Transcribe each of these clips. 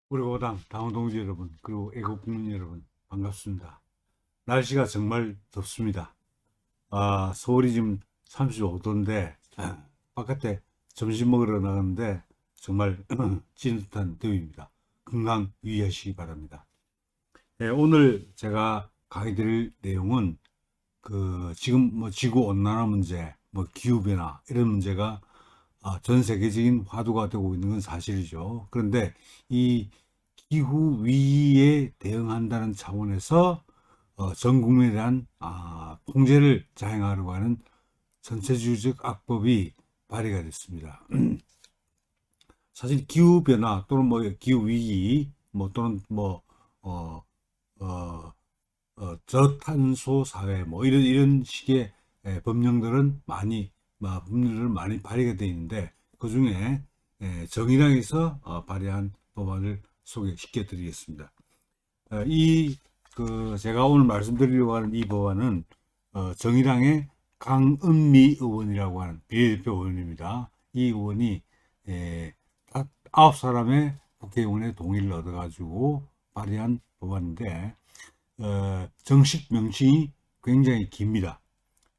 우리 고당 당원동지 여러분, 그리고 애국국민 여러분, 반갑습니다. 날씨가 정말 덥습니다. 서울이 지금 35도인데 바깥에 점심 먹으러 나갔는데 정말 찌릿한 더위입니다. 건강 유의하시기 바랍니다. 네, 오늘 제가 강의 드릴 내용은 지금 뭐 지구 온난화 문제, 뭐 기후 변화 이런 문제가 전 세계적인 화두가 되고 있는 건 사실이죠. 그런데 이 기후 위기에 대응한다는 차원에서 전 국민에 대한 통제를 자행하려고 하는 전체주의적 악법이 발의가 됐습니다. 사실 기후 변화 또는 뭐 기후 위기 뭐 또는 뭐 어, 어, 저탄소 사회 뭐 이런 식의 법령들은 법률은 많이 발의가 되어 있는데 그 중에 정의당에서 발의한 법안을 소개시켜 드리겠습니다. 제가 오늘 말씀드리려고 하는 이 법안은 정의당의 강은미 의원이라고 하는 비례대표 의원입니다. 이 의원이 딱 9사람의 국회의원의 동의를 얻어가지고 발의한 법안인데 정식 명칭이 굉장히 깁니다.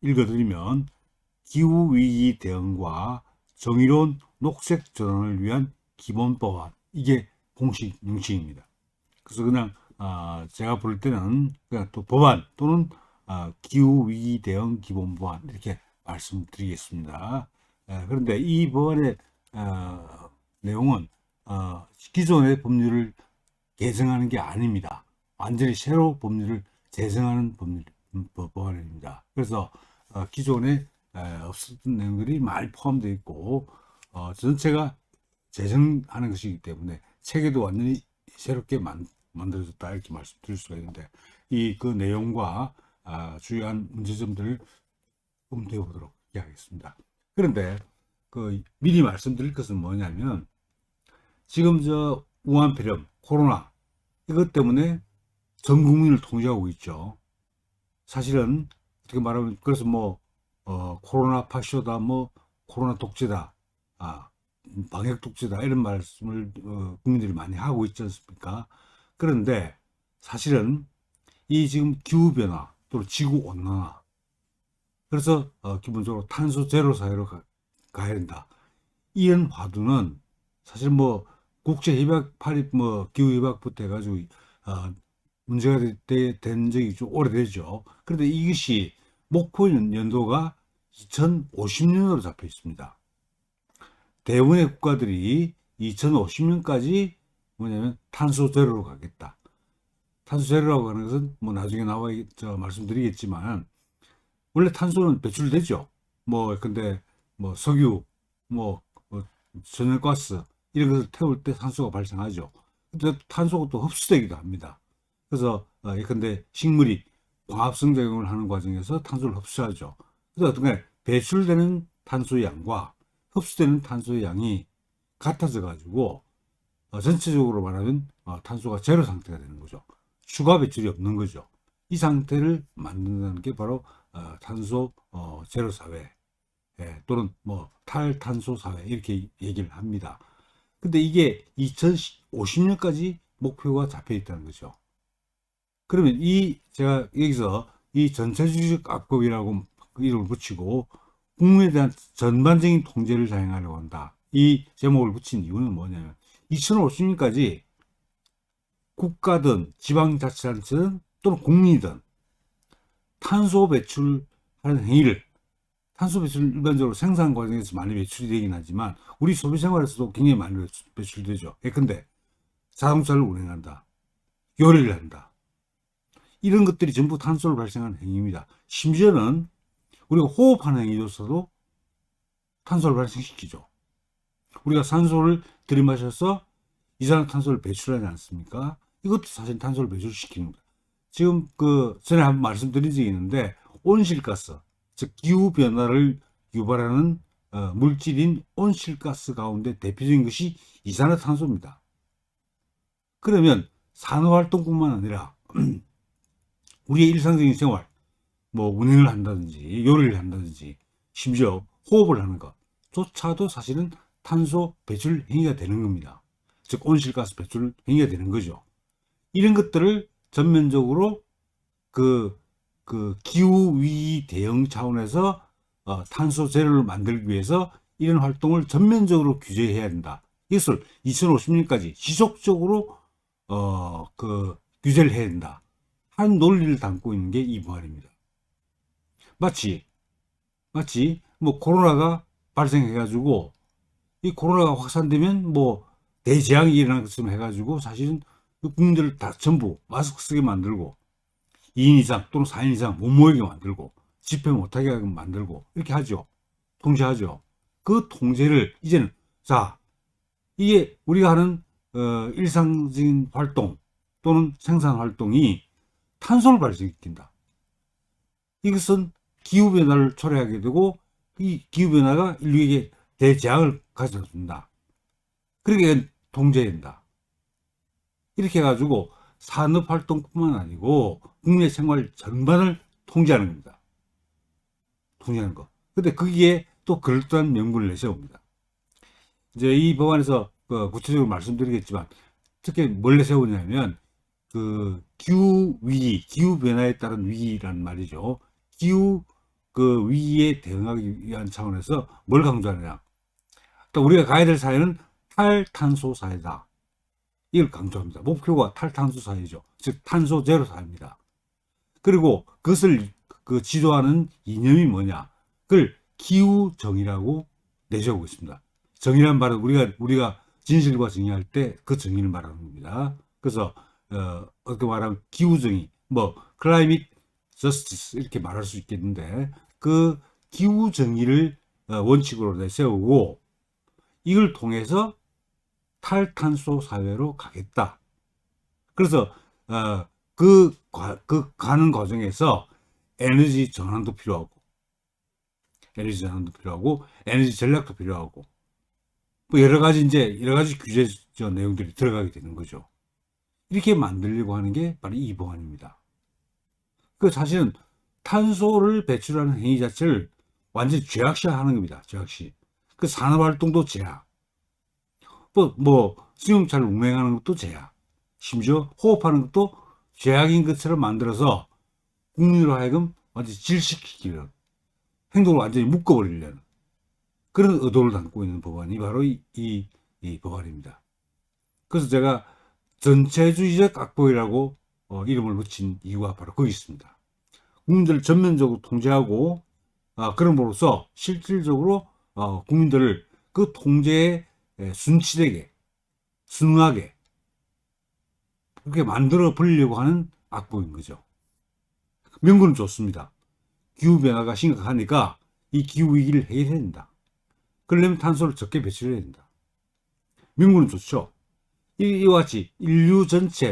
읽어드리면 기후위기 대응과 정의로운 녹색 전환을 위한 기본법안, 이게 공식 명칭입니다. 그래서 그냥 제가 부를 때는 그냥 또 법안 또는 기후위기 대응 기본법안 이렇게 말씀드리겠습니다. 그런데 이 법안의 내용은 기존의 법률을 개정하는 게 아닙니다. 완전히 새로 법률을 제정하는 법안입니다. 그래서 기존에 없었던 내용들이 많이 포함되어 있고 전체가 제정하는 것이기 때문에 체계도 완전히 새롭게 만들어졌다 이렇게 말씀드릴 수가 있는데 그 내용과 주요한 문제점들을 검토해 보도록 하겠습니다. 그런데 미리 말씀드릴 것은 뭐냐면 지금 저 우한폐렴 코로나 이것 때문에 전 국민을 통제하고 있죠. 사실은 어떻게 말하면 그래서 뭐 코로나 파쇼다 뭐 코로나 독재다 방역 독재다 이런 말씀을 국민들이 많이 하고 있지 않습니까? 그런데 사실은 이 지금 기후 변화 또 지구 온난화 그래서 기본적으로 탄소 제로 사회로 가야 된다. 이런 화두는 사실 뭐 국제 협약 파리 뭐 기후 협약부터 해가지고 문제가 된 적이 좀 오래되죠. 그런데 이것이 목표 연도가 2050년으로 잡혀 있습니다. 대부분의 국가들이 2050년까지 뭐냐면 탄소 제로로 가겠다. 탄소 제로라고 하는 것은 뭐 나중에 말씀드리겠지만 원래 탄소는 배출되죠. 뭐 근데 뭐 석유, 뭐 천연가스 이런 것을 태울 때 탄소가 발생하죠. 근데 탄소가 또 흡수되기도 합니다. 그래서 예컨대 식물이 광합성 작용을 하는 과정에서 탄소를 흡수하죠. 그래서 어떤 배출되는 탄소의 양과 흡수되는 탄소의 양이 같아져 가지고 전체적으로 말하면 탄소가 제로 상태가 되는 거죠. 추가 배출이 없는 거죠. 이 상태를 만든다는 게 바로 탄소 제로 사회 또는 뭐 탈탄소 사회 이렇게 얘기를 합니다. 근데 이게 2050년까지 목표가 잡혀 있다는 거죠. 그러면 제가 여기서 이 전체주의적 악법이라고 이름을 붙이고 국민에 대한 전반적인 통제를 자행하려고 한다. 이 제목을 붙인 이유는 뭐냐면 2050년까지 국가든 지방자치단체든 또는 국민이든 탄소 배출하는 행위를 탄소 배출 일반적으로 생산 과정에서 많이 배출이 되긴 하지만 우리 소비 생활에서도 굉장히 많이 배출되죠. 예컨대 자동차를 운행한다. 요리를 한다. 이런 것들이 전부 탄소를 발생하는 행위입니다. 심지어는 우리가 호흡하는 행위조차도 탄소를 발생시키죠. 우리가 산소를 들이마셔서 이산화탄소를 배출하지 않습니까? 이것도 사실 탄소를 배출시키는 거예요. 지금 전에 한번 말씀드린 적이 있는데 온실가스, 즉 기후 변화를 유발하는 물질인 온실가스 가운데 대표적인 것이 이산화탄소입니다. 그러면 산업활동뿐만 아니라 우리의 일상적인 생활, 뭐 운행을 한다든지 요리를 한다든지 심지어 호흡을 하는 것조차도 사실은 탄소 배출 행위가 되는 겁니다. 즉 온실가스 배출 행위가 되는 거죠. 이런 것들을 전면적으로 그 기후위기 대응 차원에서 탄소 제로를 만들기 위해서 이런 활동을 전면적으로 규제해야 된다. 이것을 2050년까지 지속적으로 규제를 해야 된다. 한 논리를 담고 있는 게 이 법안입니다. 마치 뭐 코로나가 발생해가지고 이 코로나가 확산되면 뭐 대재앙이 일어날 것처럼 해가지고 사실은 국민들을 다 전부 마스크 쓰게 만들고 2인 이상 또는 4인 이상 못 모이게 만들고 집회 못하게 만들고 이렇게 하죠. 통제하죠. 그 통제를 이제는 자 이게 우리가 하는 일상적인 활동 또는 생산 활동이 탄소를 발생시킨다. 이것은 기후변화를 초래하게 되고 이 기후변화가 인류에게 대재앙을 가져다 준다. 그러게 통제해야 된다. 이렇게 해가지고 산업활동뿐만 아니고 국내 생활 전반을 통제하는 겁니다. 통제하는 거. 근데 거기에 또 그럴듯한 명분을 내세웁니다. 이제 이 법안에서 구체적으로 말씀드리겠지만 특히 뭘 내세우냐면 기후위기, 기후변화에 따른 위기라는 말이죠. 기후 위기에 대응하기 위한 차원에서 뭘 강조하느냐. 또 우리가 가야 될 사회는 탈탄소 사회다. 이걸 강조합니다. 목표가 탈탄소 사회죠. 즉 탄소 제로 사회입니다. 그리고 그것을 지도하는 이념이 뭐냐? 그걸 기후정의라고 내세우고 있습니다. 정의란 말은 우리가 진실과 정의할 때 그 정의를 말하는 겁니다. 그래서 어떻게 말하면 기후정의, 뭐 climate justice 이렇게 말할 수 있겠는데 그 기후정의를 원칙으로 내세우고 이걸 통해서 탈탄소 사회로 가겠다. 그래서 가는 과정에서 에너지 전환도 필요하고 에너지 전략도 필요하고 뭐 여러 가지 규제 내용들이 들어가게 되는 거죠. 이렇게 만들려고 하는 게 바로 이 법안입니다. 사실은 탄소를 배출하는 행위 자체를 완전히 죄악시하는 겁니다. 죄악시. 산업활동도 제약. 승용차를 운행하는 것도 제약. 심지어 호흡하는 것도 죄악인 것처럼 만들어서 국민으로 하여금 완전히 질식시키려는 행동을 완전히 묶어버리려는 그런 의도를 담고 있는 법안이 바로 이 법안입니다. 그래서 제가 전체주의적 악보이라고 이름을 붙인 이유가 바로 거기 있습니다. 국민들을 전면적으로 통제하고 그럼으로써 실질적으로 국민들을 그 통제에 순치되게 순응하게 그렇게 만들어 버리려고 하는 악보인 거죠. 명분은 좋습니다. 기후변화가 심각하니까 이 기후위기를 해결해야 된다. 그러려면 탄소를 적게 배출해야 된다. 명분은 좋죠. 이와 같이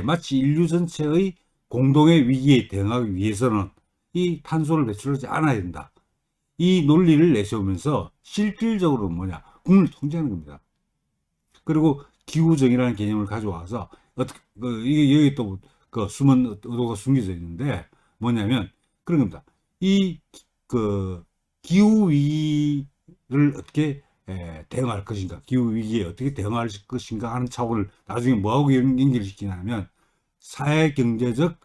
마치 인류 전체의 공동의 위기에 대응하기 위해서는 이 탄소를 배출하지 않아야 된다. 이 논리를 내세우면서 실질적으로 뭐냐? 국민을 통제하는 겁니다. 그리고 기후정의라는 개념을 가져와서 여기 또 숨은 의도가 숨겨져 있는데 뭐냐면 그런 겁니다. 이 기후위기를 어떻게 대응할 것인가, 기후위기에 어떻게 대응할 것인가 하는 차원을 나중에 뭐하고 연결시키냐면 사회경제적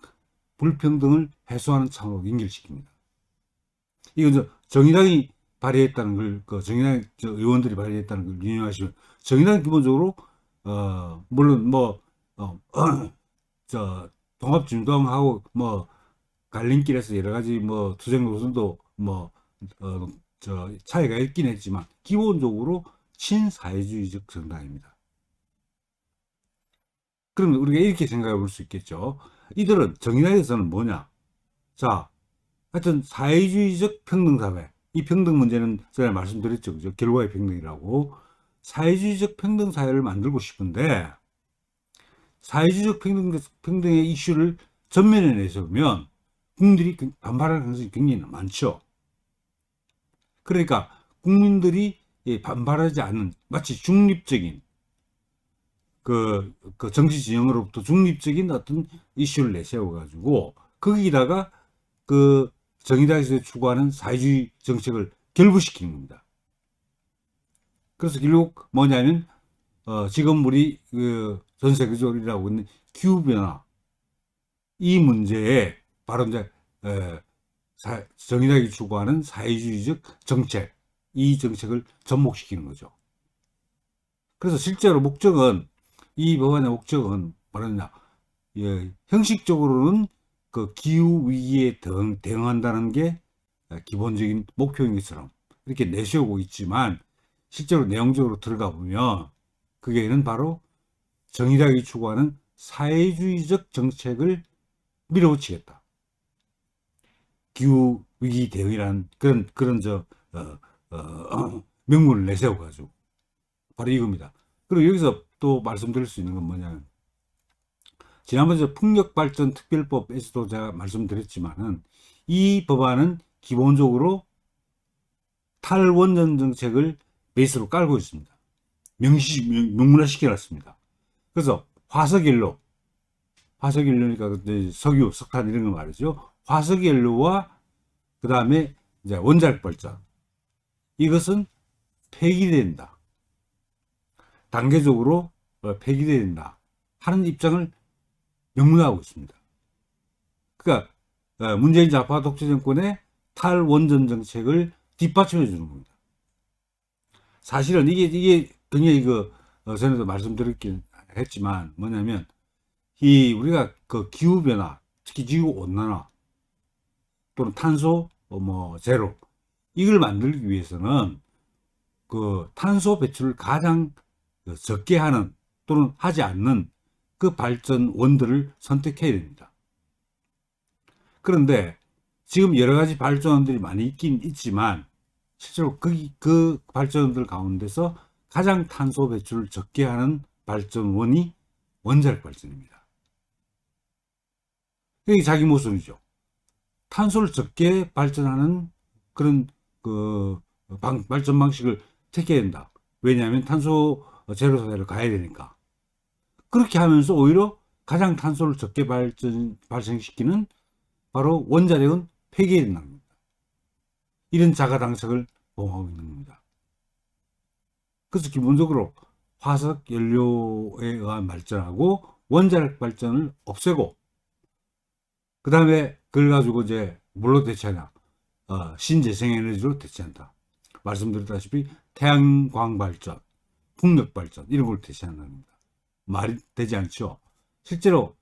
불평등을 해소하는 차원으로 연결시킵니다. 이건 정의당이 발의했다는 걸, 정의당 의원들이 발의했다는 걸 인용하시면, 정의당은 기본적으로, 물론 통합진보당하고 갈림길에서 여러 가지 투쟁 노선도 차이가 있긴 했지만, 기본적으로 친사회주의적 정당입니다. 그러면 우리가 이렇게 생각해 볼 수 있겠죠. 이들은 정의당에서는 뭐냐? 자, 하여튼 사회주의적 평등사회. 이 평등 문제는 제가 말씀드렸죠. 그죠? 결과의 평등이라고. 사회주의적 평등사회를 만들고 싶은데, 사회주의적 평등의 이슈를 전면에 내세우면 국민들이 반발할 가능성이 굉장히 많죠. 그러니까 국민들이 반발하지 않는 마치 중립적인 정치 진영으로부터 중립적인 어떤 이슈를 내세워가지고 거기다가 정의당에서 추구하는 사회주의 정책을 결부시키는 겁니다. 그래서 결국 뭐냐면 지금 우리 전 세계적으로 일어나고 있는 기후 변화 이 문제에 바로 이제 정의당이 추구하는 사회주의적 정책, 이 정책을 접목시키는 거죠. 그래서 실제로 목적은, 이 법안의 목적은 뭐냐, 형식적으로는 그 기후 위기에 대응한다는 게 기본적인 목표인 것처럼 이렇게 내세우고 있지만, 실제로 내용적으로 들어가 보면 그게는 바로 정의당이 추구하는 사회주의적 정책을 밀어붙이겠다. 기후 위기 대응이라는 그런 명분을 내세워 가지고 바로 이겁니다. 그리고 여기서 또 말씀드릴 수 있는 건 뭐냐면, 지난번에 풍력발전특별법에서도 제가 말씀드렸지만은, 이 법안은 기본적으로 탈원전 정책을 베이스로 깔고 있습니다. 명문화시켜 놨습니다. 그래서 화석연료니까 석유, 석탄 이런 거 말이죠. 화석연료와 그 다음에 이제 원자력 발전, 이것은 폐기된다. 단계적으로 폐기된다 하는 입장을 명문화하고 있습니다. 그러니까 문재인 좌파 독재 정권의 탈원전 정책을 뒷받침해 주는 겁니다. 사실은 이게 굉장히 전에도 말씀드렸긴 했지만, 뭐냐면 우리가 그 기후 변화, 특히 지구 온난화 또는 탄소 제로, 이걸 만들기 위해서는 그 탄소 배출을 가장 적게 하는 또는 하지 않는 그 발전원들을 선택해야 됩니다. 그런데 지금 여러 가지 발전원들이 많이 있긴 있지만, 실제로 그 발전원들 가운데서 가장 탄소 배출을 적게 하는 발전원이 원자력 발전입니다. 이게 자기 모순이죠. 탄소를 적게 발전하는 그런 발전 방식을 택해야 된다. 왜냐하면 탄소 제로 사회를 가야 되니까. 그렇게 하면서 오히려 가장 탄소를 적게 발생시키는 바로 원자력은 폐기해야 된다는 겁니다. 이런 자가당착을 보호하고 있는 겁니다. 그래서 기본적으로 화석 연료에 의한 발전하고 원자력 발전을 없애고, 그 다음에 그걸 가지고 이제 뭘로 대체하냐, 신재생 에너지로 대체한다. 말씀드렸다시피 태양광 발전, 풍력 발전 이런 걸 대체한다는 겁니다. 말이 되지 않죠. 실제로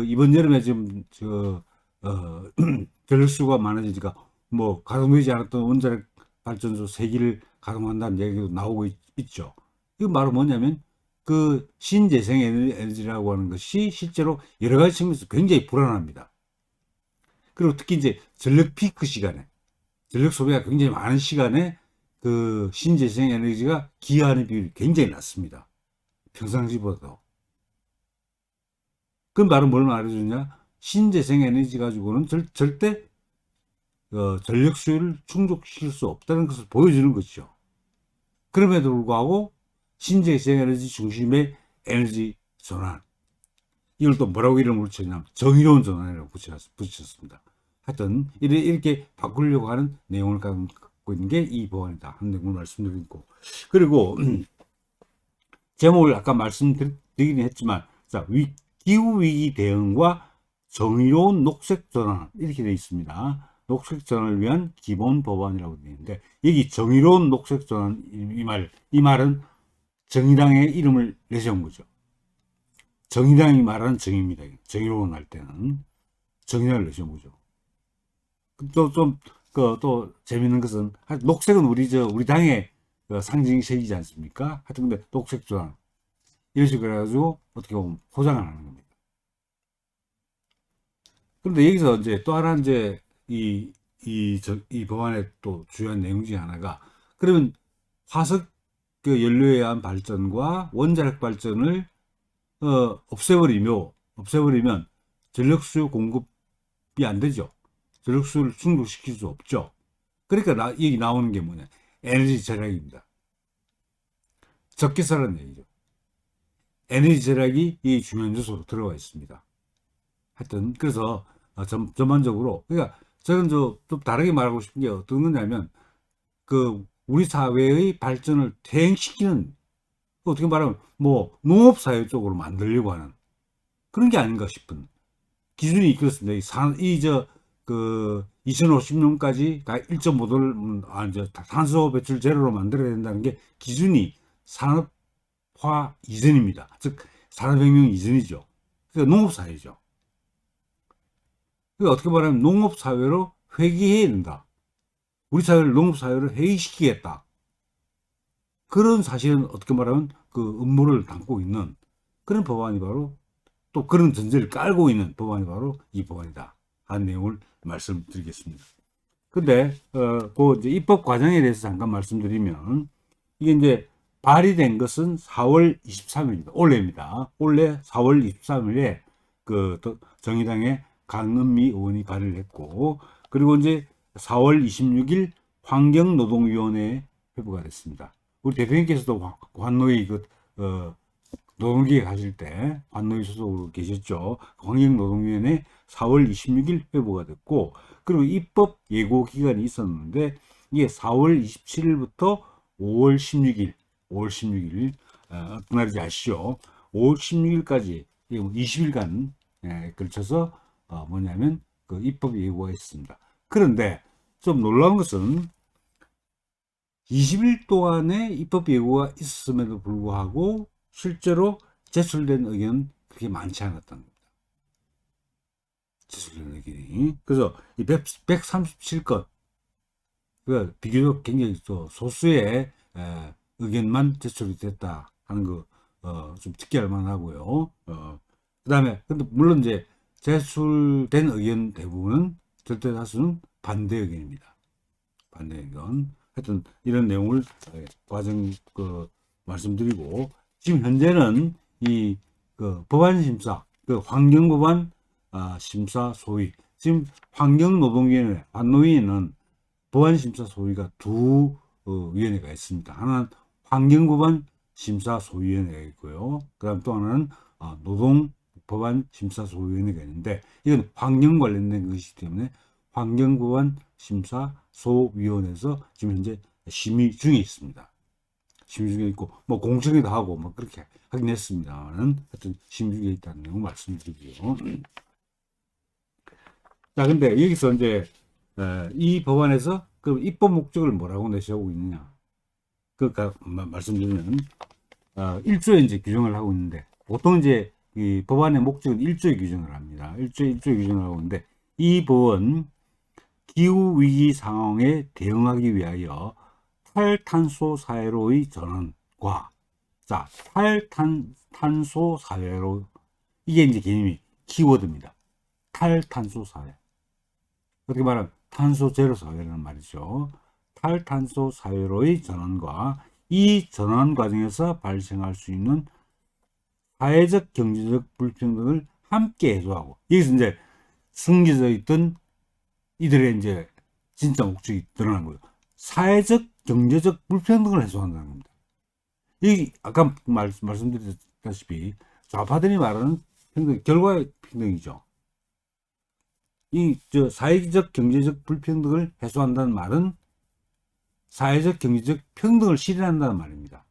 이번 여름에 지금 전력수가 많아지니까 가동되지 않았던 원자력 발전소 3기를 가동한다는 얘기도 나오고 있죠. 이건 바로 뭐냐면 그 신재생 에너지라고 하는 것이 실제로 여러 가지 측면에서 굉장히 불안합니다. 그리고 특히 이제 전력 피크 시간에, 전력 소비가 굉장히 많은 시간에 그 신재생 에너지가 기여하는 비율이 굉장히 낮습니다. 평상시보다도. 그럼 바로 뭘 말해주냐? 신재생 에너지 가지고는 절대 전력 수요를 충족시킬 수 없다는 것을 보여주는 것이죠. 그럼에도 불구하고 신재생 에너지 중심의 에너지 전환, 이걸 또 뭐라고 이름을 붙였냐면 정의로운 전환이라고 붙였습니다. 하여튼 이렇게 바꾸려고 하는 내용을 갖고 있는 게 이 법안이다 하는 내용을 말씀드리고, 그리고 제목을 아까 말씀드리긴 했지만, 자, 기후위기 대응과 정의로운 녹색 전환, 이렇게 되어 있습니다. 녹색 전환을 위한 기본 법안이라고 되어 있는데, 여기 정의로운 녹색 전환, 이 말은 정의당의 이름을 내세운 거죠. 정의당이 말하는 정의입니다. 정의로운 할 때는 정의당을 내세운 거죠. 또 재밌는 것은, 녹색은 우리 당의 상징색이지 않습니까? 하여튼 근데 녹색 전환, 이런 식으로 해가지고 어떻게 보면 포장을 하는 겁니다. 그런데 여기서 이제 또 하나 이제 이 법안의 또 주요한 내용 중에 하나가, 그러면 화석 연료에 의한 발전과 원자력 발전을 없애버리면 전력 수요 공급이 안 되죠. 전력 수요를 충족시킬 수 없죠. 그러니까 여기 나오는 게 뭐냐, 에너지 절약입니다. 적게 쓰라는 얘기죠. 에너지 절약이 이 중요한 요소로 들어가 있습니다. 하여튼 그래서 전반적으로, 그러니까 저는 좀 다르게 말하고 싶은 게 어떤 거냐면, 우리 사회의 발전을 퇴행시키는 어떻게 말하면 뭐 농업사회 쪽으로 만들려고 하는 그런 게 아닌가 싶은 기준이 그렇습니다. 그 2050년까지 다 1.5도를 탄소 배출 제로로 만들어야 된다는 게 기준이 산업화 이전입니다. 즉 산업혁명 이전이죠. 그러니까 농업사회죠. 그러니까 어떻게 말하면 농업사회로 회귀해야 된다. 우리 사회를 농업사회로 회귀시키겠다. 그런 사실은 어떻게 말하면 그 음모를 담고 있는 그런 법안이 바로 또 그런 전제를 깔고 있는 법안이 바로 이 법안이다 하는 내용을 말씀드리겠습니다. 근데 그 이제 입법 과정에 대해서 잠깐 말씀드리면 이게 이제 발의된 것은 4월 23일입니다. 올해입니다. 올해 4월 23일에 그 정의당의 강은미 의원이 발의를 했고 그리고 이제 4월 26일 환경노동위원회에 회부가 됐습니다. 우리 대표님께서도 환노위 노동기획 하실 때 환노위 소속으로 계셨죠. 환경노동위원회 4월 26일 회부가 됐고 그리고 입법 예고 기간이 있었는데 이게 4월 27일부터 5월 16일 5월 16일 어떤 날인지 아시죠? 5월 16일까지 20일간 걸쳐서 뭐냐면 그 입법 예고가 있습니다. 그런데 좀 놀라운 것은 20일 동안의 입법 예고가 있었음에도 불구하고 실제로 제출된 의견은 그렇게 많지 않았다는 겁니다. 제출된 의견이. 그래서 이 137건, 그 비교적 굉장히 소수의 의견만 제출이 됐다 하는 거, 좀 특이할 만하고요. 그 다음에, 근데 물론 이제 제출된 의견 대부분은 절대 다수는 반대 의견입니다. 반대 의견. 하여튼 이런 내용을 과정 말씀드리고 지금 현재는 이 그 법안 심사, 그 환경법안 심사 소위 지금 환경노동위원회 환노위에는 법안 심사 소위가 두 위원회가 있습니다. 하나는 환경법안 심사 소위원회가 있고요. 그다음 또 하나는 노동 법안 심사 소위원회가 있는데 이건 환경 관련된 것이기 때문에 환경법안 심사 소위원회에서 지금 현재 심의 중에 있습니다. 심의 중에 있고 뭐 공청회도 하고 뭐 그렇게 하긴 했습니다만은 하여튼 심의 중에 있다는 내용 말씀드리고요. 자, 근데 여기서 이제 이 법안에서 그 입법 목적을 뭐라고 내세우고 있느냐? 그 말씀드리면 1조에 이제 규정을 하고 있는데 보통 이제 이 법안의 목적은 1조에 규정을 합니다. 1조에 규정을 하고 있는데 이 법은 기후 위기 상황에 대응하기 위하여 탈탄소 사회로의 전환과 탈탄소 사회로 이게 이제 개념이 키워드입니다. 탈탄소 사회. 어떻게 말하면 탄소 제로 사회라는 말이죠. 탈탄소 사회로의 전환과 이 전환 과정에서 발생할 수 있는 사회적 경제적 불평등을 함께 해소하고 여기서 이제 숨겨져 있던 이들의 이제 진짜 목적이 드러난 거예요. 사회적 경제적 불평등을 해소한다는 겁니다. 이 아까 말씀드렸다시피 좌파들이 말하는 평등 결과의 평등이죠. 이 사회적 경제적 불평등을 해소한다는 말은 사회적 경제적 평등을 실현한다는 말입니다.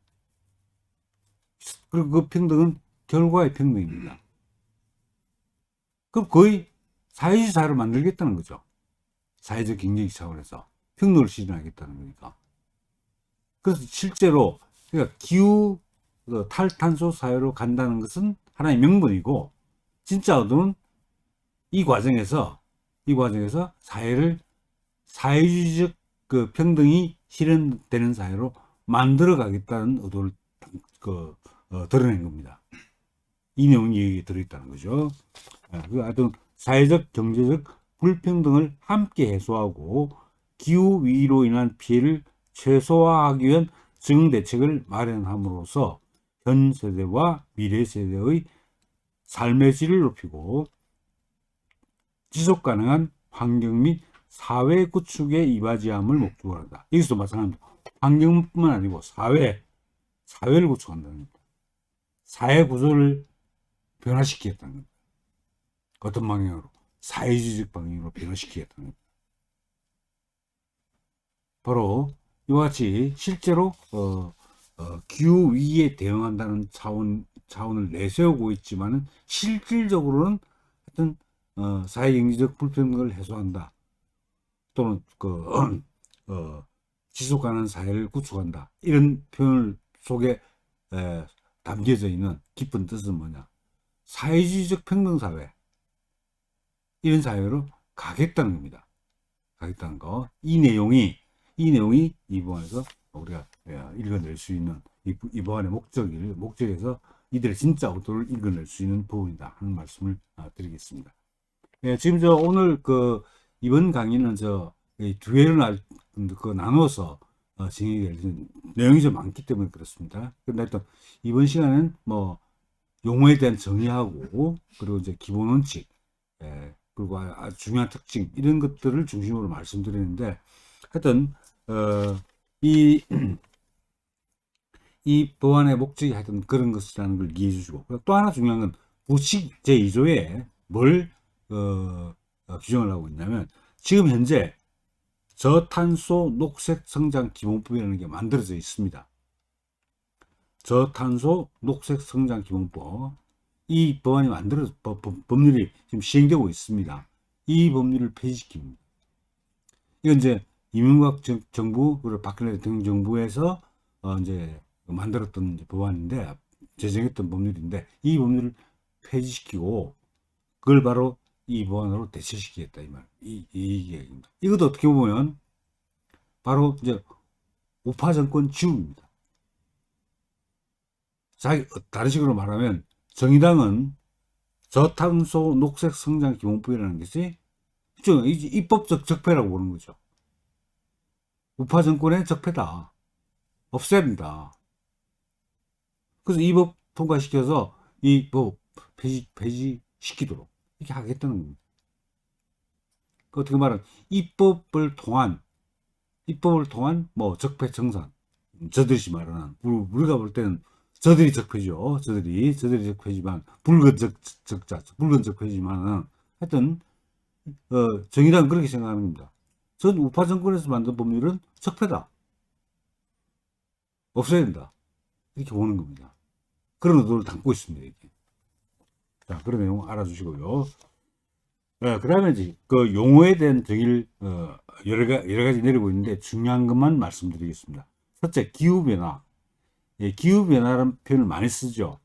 그리고 그 평등은 결과의 평등입니다. 그럼 거의 사회주의 사회를 만들겠다는 거죠. 사회적 경제적 차원에서 평등을 실현하겠다는 거니까. 그래서 실제로 그러니까 기후 탈탄소 사회로 간다는 것은 하나의 명분이고 진짜 의도는 이 과정에서 사회주의적 그 평등이 실현되는 사회로 만들어 가겠다는 의도를 드러낸 겁니다. 이 내용이 여기에 들어있다는 거죠. 하여튼 사회적 경제적 불평등을 함께 해소하고 기후 위기로 인한 피해를 최소화하기 위한 정대책을 마련함으로써 현 세대와 미래 세대의 삶의 질을 높이고 지속 가능한 환경 및 사회 구축에 이바지함을 목적으로 한다. 여기서도 마찬가지입니다. 환경뿐만 아니고 사회를 구축한다는 겁니다. 사회 구조를 변화시키겠다는 겁니다. 어떤 방향으로? 사회주의적 방향으로 변화시키겠다는 겁니다. 바로 이와 같이 실제로 기후 위기에 대응한다는 차원을 내세우고 있지만은 실질적으로는 하여튼 사회 경제적 불평등을 해소한다 또는 지속 가능한 사회를 구축한다 이런 표현 속에 담겨져 있는 깊은 뜻은 뭐냐? 사회주의적 평등사회 이런 사회로 가겠다는 겁니다. 가겠다는 거. 이 내용이 이 부분에서 우리가 읽어낼 수 있는 이 부분의 목적에서 이들의 진짜 의도를 읽어낼 수 있는 부분이다 하는 말씀을 드리겠습니다. 지금 오늘 이번 강의는 두 회를 나눠서 진행될 내용이 좀 많기 때문에 그렇습니다. 근데 하여튼 이번 시간은 뭐 용어에 대한 정의하고 그리고 이제 기본 원칙 그리고 아주 중요한 특징 이런 것들을 중심으로 말씀드리는데 하여튼 이 법안의 목적이 하여튼 그런 것이라는 걸 이해해 주시고 또 하나 중요한 건 부칙 제2조에 뭘 규정을 하고 있냐면 지금 현재 저탄소 녹색 성장 기본법이라는 게 만들어져 있습니다. 저탄소 녹색 성장 기본법 이 법안이 법률이 지금 시행되고 있습니다. 이 법률을 폐지시킵니다. 이건 이제 이명박 정부 그리고 박근혜 대통령 정부에서 이제 만들었던 법안인데 제정했던 법률인데 이 법률을 폐지시키고 그걸 바로 이 법안으로 대체시키겠다 이 얘기입니다. 이것도 어떻게 보면 바로 이제 우파 정권 지우입니다. 다른 식으로 말하면 정의당은 저탄소 녹색 성장 기본법이라는 것이 입법적 적폐라고 보는 거죠. 우파 정권의 적폐다. 없애야 된다. 그래서 이 법 통과시켜서 이 법 폐지시키도록 이렇게 하겠다는 겁니다. 어떻게 말하면 입법을 통한 뭐 적폐 청산 저들이 말하는 우리가 볼 때는 저들이 적폐죠. 저들이 적폐지만 붉은 적폐지만은 하여튼 정의당은 그렇게 생각하는 겁니다. 전 우파 정권에서 만든 법률은 적폐다. 없애야 된다. 이렇게 보는 겁니다. 그런 의도를 담고 있습니다. 이게. 자, 그런 내용 알아주시고요. 그 다음에 이제 그 용어에 대한 정의를 여러 가지 내리고 있는데 중요한 것만 말씀드리겠습니다. 첫째, 기후변화. 기후변화라는 표현을 많이 쓰죠.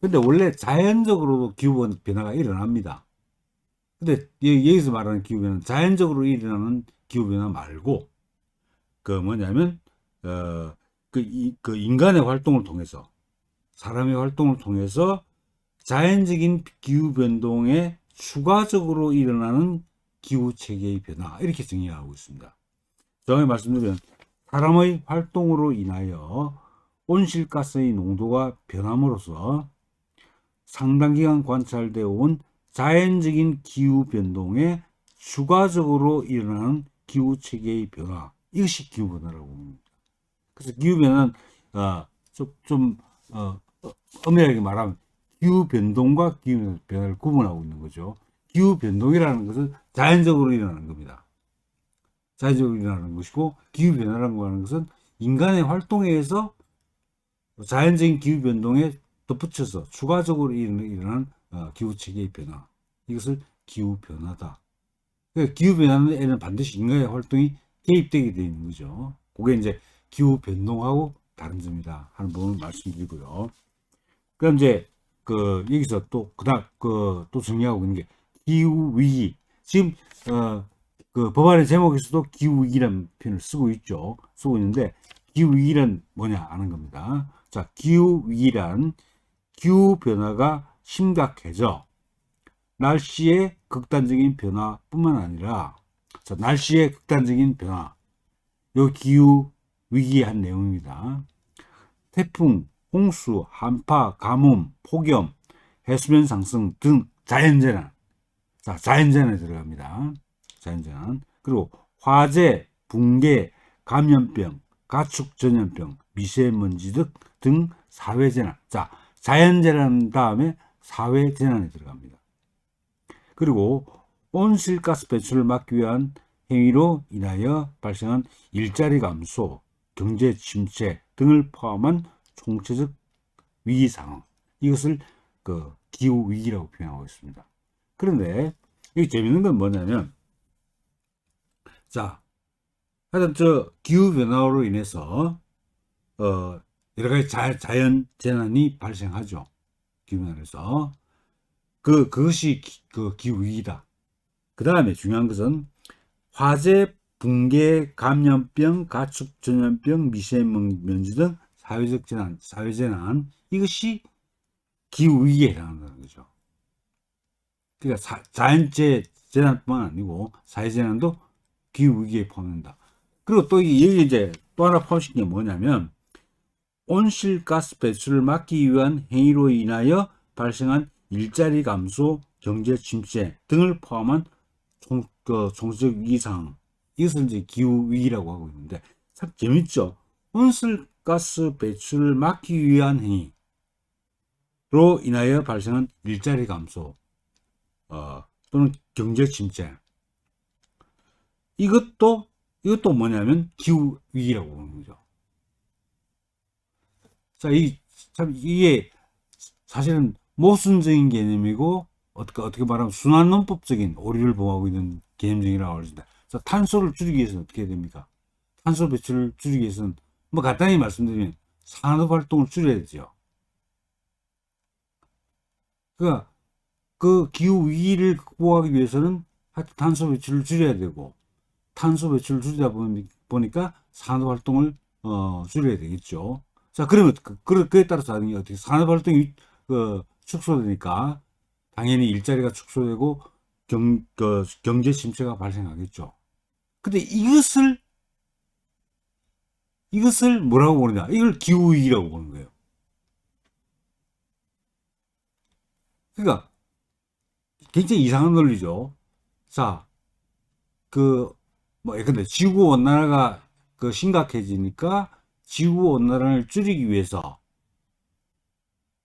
근데 원래 자연적으로도 기후변화가 일어납니다. 근데 여기서 말하는 기후변화는 자연적으로 일어나는 기후변화 말고 뭐냐면 인간의 활동을 통해서 사람의 활동을 통해서 자연적인 기후변동에 추가적으로 일어나는 기후체계의 변화 이렇게 정의하고 있습니다. 정확히 말씀드리면 사람의 활동으로 인하여 온실가스의 농도가 변함으로써 상당 기간 관찰되어 온 자연적인 기후변동에 추가적으로 일어나는 기후체계의 변화 이것이 기후변화라고 봅니다. 그래서 기후변화는 엄밀하게 말하면 기후변동과 기후변화를 구분하고 있는 거죠. 기후변동이라는 것은 자연적으로 일어나는 겁니다. 자연적으로 일어나는 것이고 기후변화라고 하는 것은 인간의 활동에 의해서 자연적인 기후변동에 덧붙여서 추가적으로 일어나는 기후체계의 변화 이것을 기후변화다. 그러니까 기후변화에는 반드시 인간의 활동이 개입되게 되어 있는 거죠. 그게 이제 기후변동하고 다른 점이다 하는 부분을 말씀드리고요. 그럼 이제 여기서 또 정리하고 있는 게 기후위기. 지금 법안의 제목에서도 기후위기라는 표현을 쓰고 있는데 기후위기란 뭐냐 아는 겁니다. 자, 기후위기란 기후변화가 심각해져 날씨의 극단적인 변화뿐만 아니라 날씨의 극단적인 변화 요 기후위기의 한 내용입니다. 태풍, 홍수, 한파, 가뭄, 폭염, 해수면 상승 등 자연재난. 자, 자연재난에 들어갑니다. 자연재난. 그리고 화재, 붕괴, 감염병, 가축전염병, 미세먼지 등 사회재난. 자, 자연재난 다음에 사회재난에 들어갑니다. 그리고 온실가스 배출을 막기 위한 행위로 인하여 발생한 일자리 감소, 경제 침체, 등을 포함한 총체적 위기 상황, 이것을 그 기후 위기라고 표현하고 있습니다. 그런데 여기 재밌는 건 뭐냐면, 자, 하여튼 저 기후 변화로 인해서 여러 가지 자연 재난이 발생하죠. 기후 변화에서 그것이 그 기후 위기다. 그 다음에 중요한 것은 화재, 붕괴, 감염병, 가축 전염병, 미세먼지 등 사회적 재난, 사회재난, 이것이 기후위기에 해당한다는 거죠. 그러니까 자연재난뿐만 아니고 사회재난도 기후위기에 포함된다. 그리고 또 여기 이제 또 하나 포함시킨 게 뭐냐면, 온실가스 배출을 막기 위한 행위로 인하여 발생한 일자리 감소, 경제 침체 등을 포함한 총체적 위기상, 이것을 이제 기후 위기라고 하고 있는데, 참 재밌죠. 온실가스 배출을 막기 위한 행위로 인하여 발생한 일자리 감소 또는 경제 침체, 이것도 뭐냐면 기후 위기라고 보는 거죠. 자, 이게 사실은 모순적인 개념이고, 어떻게 말하면 순환론법적인 오류를 범하고 있는 개념적이라고 합니다. 자, 탄소를 줄이기 위해서는 어떻게 해야 됩니까? 탄소 배출을 줄이기 위해서는, 뭐 간단히 말씀드리면 산업 활동을 줄여야 되죠. 그러니까 그 기후 위기를 극복하기 위해서는 하여튼 탄소 배출을 줄여야 되고, 탄소 배출을 줄이다 보니까 산업 활동을 줄여야 되겠죠. 자, 그러면 그에 따라서 어떻게 산업 활동이 축소되니까 당연히 일자리가 축소되고 경제 침체가 발생하겠죠. 근데 이것을 뭐라고 보느냐? 이걸 기후 위기라고 보는 거예요. 그러니까 굉장히 이상한 논리죠. 자, 예컨대 지구 온난화가 심각해지니까 지구 온난화를 줄이기 위해서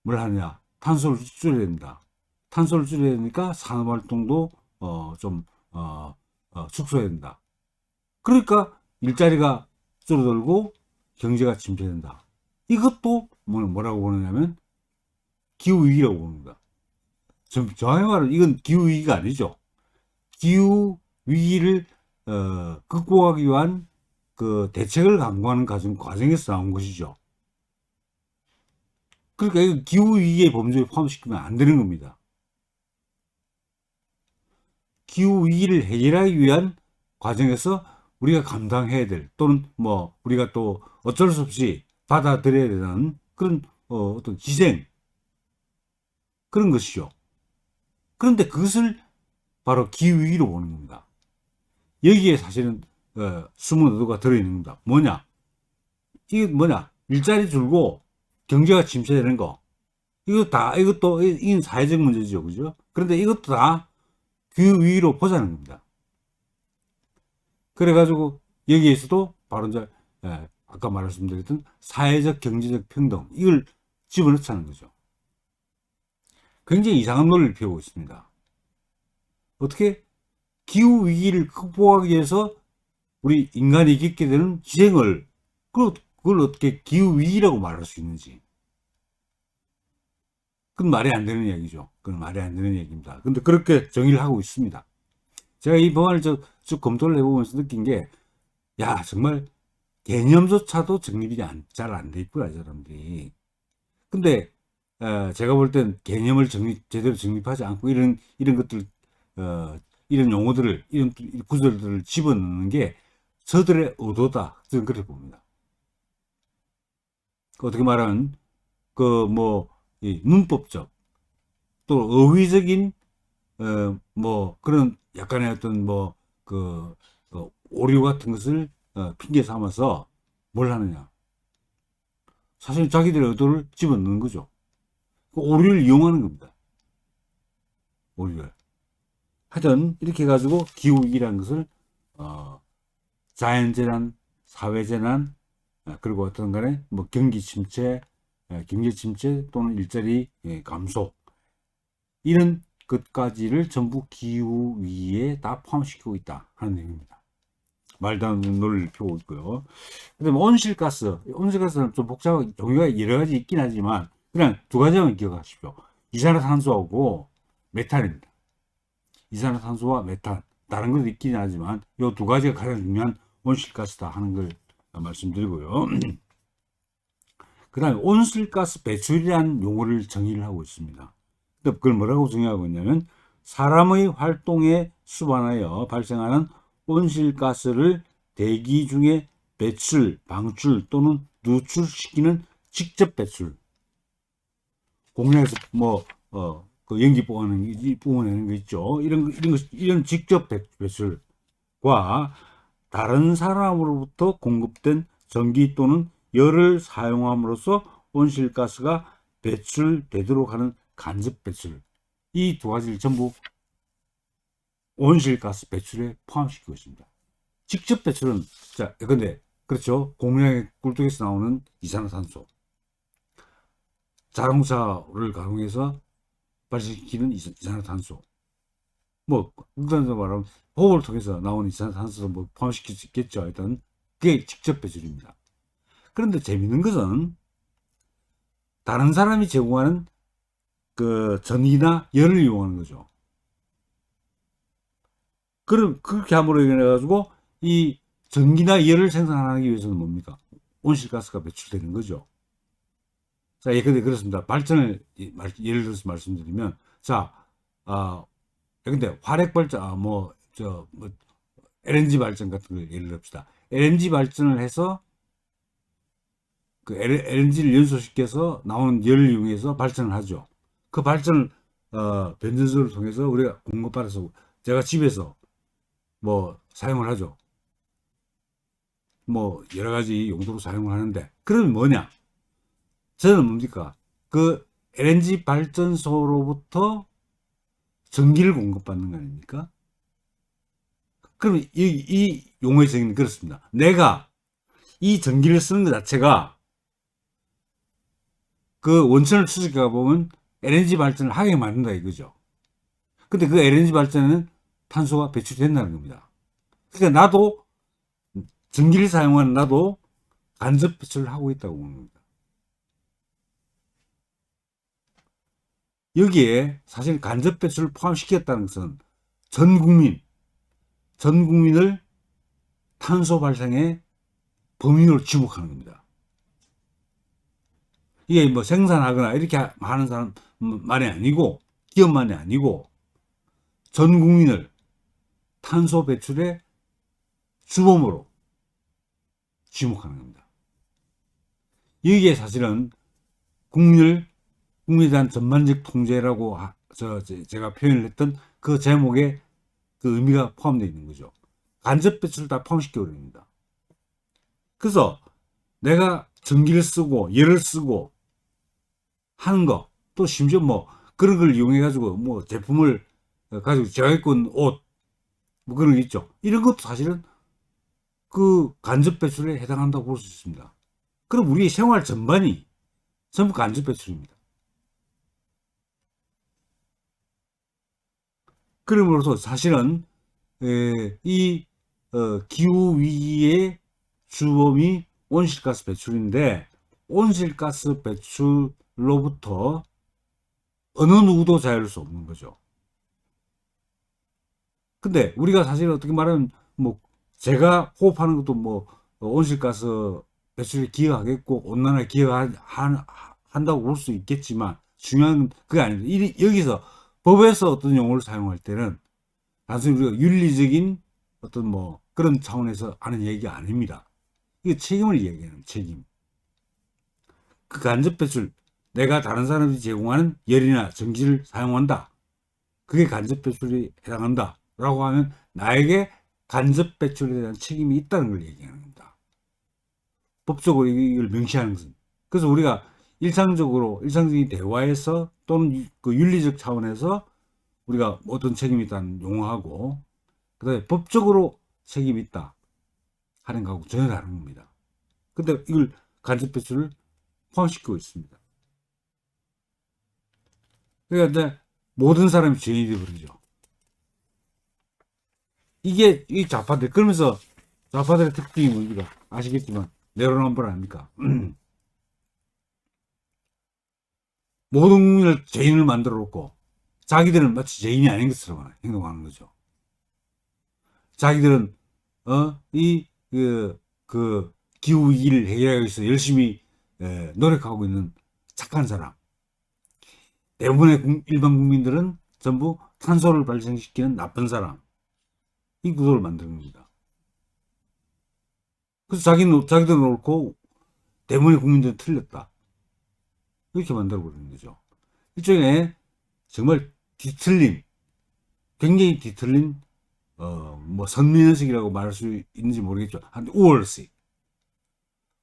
뭘 하느냐? 탄소를 줄여야 된다. 탄소를 줄여야 되니까 산업 활동도 축소해야 된다. 그러니까 일자리가 줄어들고 경제가 침체된다. 이것도 뭐라고 보느냐면 기후 위기라고 보는다. 정확히 말하면 이건 기후 위기가 아니죠. 기후 위기를 극복하기 위한 그 대책을 강구하는 과정에서 나온 것이죠. 그러니까 이거 기후 위기의 범주에 포함시키면 안 되는 겁니다. 기후 위기를 해결하기 위한 과정에서 우리가 감당해야 될, 또는 뭐 우리가 또 어쩔 수 없이 받아들여야 되는 그런 어떤 희생, 그런 것이죠. 그런데 그것을 바로 기후 위기로 보는 겁니다. 여기에 사실은 숨은 의도가 들어있는 겁니다. 뭐냐? 이게 뭐냐? 일자리 줄고 경제가 침체되는 거. 이것도 이건 사회적 문제죠, 그죠? 그런데 이것도 다 기후 위기로 보자는 겁니다. 그래가지고 여기에서도 바로 이제 아까 말씀드렸던 사회적 경제적 평등, 이걸 집어넣자는 거죠. 굉장히 이상한 논리를 피우고 있습니다. 어떻게 기후 위기를 극복하기 위해서 우리 인간이 겪게 되는 희생을, 그걸 어떻게 기후 위기라고 말할 수 있는지. 그건 말이 안 되는 이야기죠. 그건 말이 안 되는 얘기입니다. 근데 그렇게 정의를 하고 있습니다. 제가 이 법안을 쭉 검토를 해보면서 느낀 게, 야, 정말 개념조차도 정립이 잘 안 돼 있구나, 이 사람들이. 근데 제가 볼 땐 개념을 제대로 정립하지 않고 이런 것들, 이런 용어들을, 이런 구절들을 집어넣는 게 저들의 의도다, 저는 그렇게 봅니다. 어떻게 말하면 이 문법적 또 어휘적인 그런 약간의 어떤 오류 같은 것을 핑계 삼아서 뭘 하느냐, 사실 자기들의 의도를 집어넣는 거죠. 그 오류를 이용하는 겁니다. 오류를. 하여튼 이렇게 해가지고 기후위기라는 것을 자연재난, 사회재난, 그리고 어떤 간에 경기 침체, 경제 침체 또는 일자리 감소, 이런 것까지를 전부 기후 위기에 다 포함시키고 있다 하는 얘기입니다. 말도 안 되는 논리를 펴고 있고요. 그다음에 온실가스는 좀 복잡하게 종류가 여러 가지 있긴 하지만 그냥 두 가지만 기억하십시오. 이산화탄소하고 메탄입니다. 이산화탄소와 메탄. 다른 것도 있긴 하지만 이 두 가지가 가장 중요한 온실가스다 하는 걸 말씀드리고요. 그 다음에 온실가스 배출이라는 용어를 정의를 하고 있습니다. 그걸 뭐라고 정의하고 있냐면 사람의 활동에 수반하여 발생하는 온실가스를 대기 중에 배출, 방출 또는 누출시키는 직접 배출. 공장에서 그 연기 뿜어내는 거 있죠. 이런 직접 배출과 다른 사람으로부터 공급된 전기 또는 열을 사용함으로써 온실가스가 배출되도록 하는 간접 배출. 이 두 가지를 전부 온실가스 배출에 포함시키고 있습니다. 직접 배출은, 자, 근데, 그렇죠. 공장의 꿀뚝에서 나오는 이산화탄소. 자동차를 가공해서 발생시키는 이산화탄소. 일단적으로 말하면, 호흡을 통해서 나오는 이산화탄소도 포함시킬 수 있겠죠. 일단, 그게 직접 배출입니다. 그런데 재밌는 것은, 다른 사람이 제공하는 그 전기나 열을 이용하는 거죠. 그렇게 함으로 인해가지고 이 전기나 열을 생산하기 위해서는 뭡니까? 온실가스가 배출되는 거죠. 자, 근데 그렇습니다. 발전을 예를 들어서 말씀드리면, 자, 근데 화력발전, LNG 발전 같은 걸 예를 듭시다. LNG 발전을 해서 그 LNG를 연소시켜서 나오는 열을 이용해서 발전을 하죠. 그 발전을 변전소를 통해서 우리가 공급받아서 제가 집에서 사용을 하죠. 여러 가지 용도로 사용을 하는데, 그러면 뭐냐? 저는 뭡니까? 그 LNG 발전소로부터 전기를 공급받는 거 아닙니까? 그럼 이 용어의 정의는 그렇습니다. 내가 이 전기를 쓰는 것 자체가 그 원천을 추적해 보면 LNG 발전을 하게 만든다 이거죠. 근데 그 LNG 발전은 탄소가 배출된다는 겁니다. 그러니까 나도 전기를 사용하는 나도 간접 배출을 하고 있다고 보는 겁니다. 여기에 사실 간접 배출을 포함시켰다는 것은 전 국민을 탄소 발생의 범인으로 지목하는 겁니다. 이게 생산하거나 이렇게 하는 사람만이 아니고 기업만이 아니고 전 국민을 탄소 배출의 주범으로 지목하는 겁니다. 여기에 사실은 국민에 대한 전반적 통제라고 제가 표현을 했던 그 제목에 그 의미가 포함되어 있는 거죠. 간접 배출을 다 포함시켜 버립니다. 그래서 내가 전기를 쓰고 열을 쓰고 하는 거, 또 심지어 그런 걸 이용해 가지고 제품을 가지고 제가 입고 있는 옷 그런 게 있죠. 이런 것도 사실은 그 간접 배출에 해당한다고 볼 수 있습니다. 그럼 우리의 생활 전반이 전부 간접 배출입니다. 그러므로서 사실은 이 기후 위기의 주범이 온실가스 배출인데, 온실가스 배출로부터 어느 누구도 자유로울 수 없는 거죠. 근데 우리가 사실 어떻게 말하면 제가 호흡하는 것도 온실가스 배출에 기여하겠고 온난화에 기여한다고 볼 수 있겠지만, 중요한 건 그게 아닙니다. 여기서 법에서 어떤 용어를 사용할 때는 단순히 우리가 윤리적인 어떤 그런 차원에서 하는 얘기가 아닙니다. 이게 책임을 얘기하는 책임. 그 간접 배출, 내가 다른 사람이 제공하는 열이나 전기를 사용한다. 그게 간접 배출에 해당한다. 라고 하면 나에게 간접 배출에 대한 책임이 있다는 걸 얘기하는 겁니다. 법적으로 이걸 명시하는 것은. 그래서 우리가 일상적인 대화에서 또는 그 윤리적 차원에서 우리가 어떤 책임이 있다는 용어하고, 그 다음에 법적으로 책임이 있다 하는 거하고 전혀 다른 겁니다. 근데 이걸 간접 배출을 포함시키고 있습니다. 그러니까 모든 사람이 죄인이 되어버리죠. 이게 이 좌파들, 그러면서 좌파들의 특징이 뭡니까? 아시겠지만 내로남불 아닙니까? 모든 국민을 죄인을 만들어 놓고 자기들은 마치 죄인이 아닌 것처럼 행동하는 거죠. 자기들은 그 기후 위기를 해결하기 위해서 열심히 노력하고 있는 착한 사람. 대부분의 일반 국민들은 전부 탄소를 발생시키는 나쁜 사람. 이 구도를 만드는 겁니다. 그래서 자기들은 옳고 대부분의 국민들은 틀렸다. 이렇게 만들어버리는 거죠. 일종의 정말 뒤틀린, 굉장히 뒤틀린, 뭐 선민의식이라고 말할 수 있는지 모르겠죠. 한 우월식,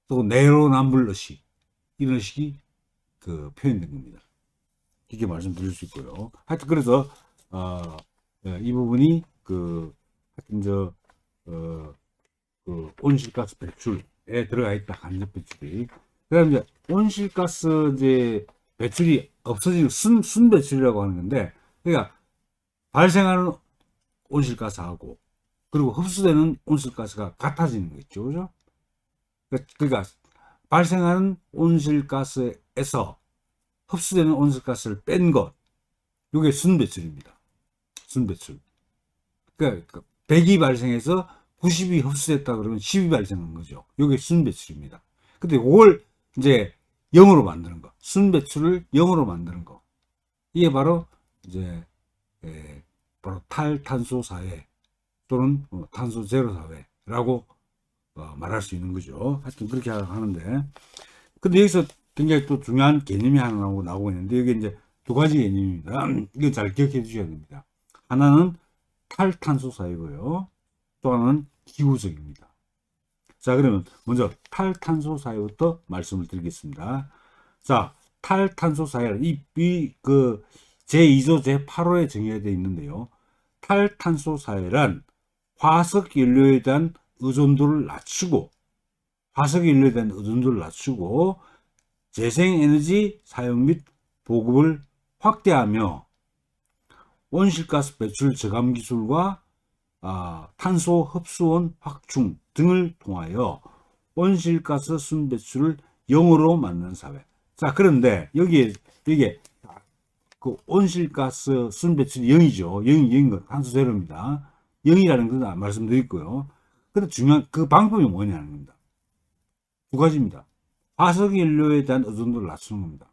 또 내로남불의식, 이런 식이 그 표현된 겁니다. 이렇게 말씀드릴 수 있고요. 하여튼 그래서 이 부분이 하여튼 그 온실가스 배출에 들어가 있다. 간접 배출이. 그다음 이제 온실가스 이제 배출이 없어지는 순 배출이라고 하는 건데, 그러니까 발생하는 온실가스하고 그리고 흡수되는 온실가스가 같아지는 거죠, 그죠? 그러니까 발생하는 온실가스에서 흡수되는 온실가스를 뺀 것, 이게 순배출입니다. 순배출. 그러니까 100이 발생해서 90이 흡수됐다 그러면 10이 발생한 거죠. 이게 순배출입니다. 근데 이걸 이제 0으로 만드는 거, 순배출을 0으로 만드는 거, 이게 바로 이제 바로 탈탄소 사회 또는 탄소 제로 사회라고 말할 수 있는 거죠. 하여튼 그렇게 하는데, 근데 여기서 굉장히 또 중요한 개념이 하나 나오고 있는데, 이게 이제 두 가지 개념입니다. 이거 잘 기억해 주셔야 됩니다. 하나는 탈탄소 사회고요. 또 하나는 기후적입니다. 자, 그러면 먼저 탈탄소 사회부터 말씀을 드리겠습니다. 자, 탈탄소 사회는 그 제2조 제8호에 정의가 되어 있는데요. 탈탄소 사회란 화석 연료에 대한 의존도를 낮추고 재생에너지 사용 및 보급을 확대하며 온실가스 배출 저감 기술과 탄소 흡수원 확충 등을 통하여 온실가스 순배출을 0으로 만드는 사회. 자, 그런데 이게 그 온실가스 순배출이 0이죠. 0인 것, 탄소 제로입니다. 0이라는 건 말씀드렸고요. 근데 중요한 그 방법이 뭐냐는 겁니다. 두 가지입니다. 화석연료에 대한 의존도를 낮추는 겁니다.